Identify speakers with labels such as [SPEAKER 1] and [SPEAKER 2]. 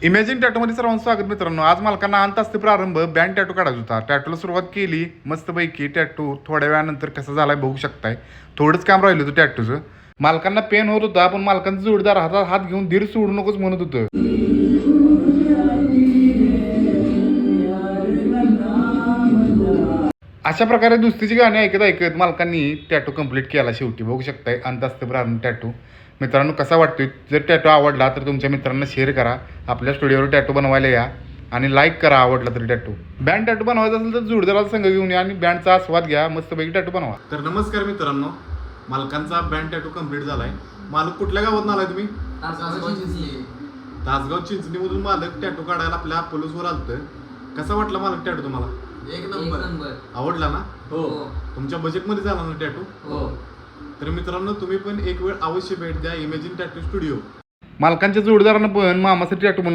[SPEAKER 1] Imagine टॅटूमध्ये सर्वांचं स्वागत मित्रांनो. आज मालकांना अंत असते प्रारंभ बँड टॅटू काढायचा होता. टॅटूला सुरुवात केली मस्तपैकी. टॅटू थोड्या वेळानंतर कसा झालाय बघू शकताय. थोडंच काम राहिलं होतं टॅटूचं. मालकांना पेन होत होता, पण मालकांचा जोडीदार हातात हात घेऊन धीर सोडू नकोच म्हणत होतं. अशा प्रकारे दुसरीची गाणी ऐकत ऐकत मालकांनी टॅटू कंप्लीट केला शेवटी. बघू शकताय अंत असते प्रारंभ टॅटू. मित्रांनो कसा वाटतोय? जर टॅटू आवडला तर तुमच्या मित्रांना शेअर करा. आपल्या स्टुडिओवर टॅटू बनवायला या आणि लाईक करा आवडला तरी टॅटू. बँड टॅटू बनवायचा असेल तर जोडदाराचा संघ घेऊन या आणि बँडचा आस्वाद घ्या. मस्तपैकी टॅटू बनवा. तर नमस्कार मित्रांनो, मालकांचा बँड टॅटू कंप्लीट झालाय. मालक कुठल्या गावात आलाय तुम्ही? तासगाव चिंचणीमधून मालक टॅटू काढायला आपल्या पोलीसवर आलतं. कसा वाटला मालक टॅटू तुम्हाला?
[SPEAKER 2] एक नंबर.
[SPEAKER 1] आवडला ना?
[SPEAKER 2] हो.
[SPEAKER 1] तुमच्या बजेटमध्ये झाला ना टॅटू?
[SPEAKER 2] हो.
[SPEAKER 1] तर मित्रांनो तुम्ही पण एक वेळ अवश्य भेट द्या इमॅजिन टॅटू स्टुडिओ. मालकांच्या जोडीदारानं पण मामासाठी टॅटू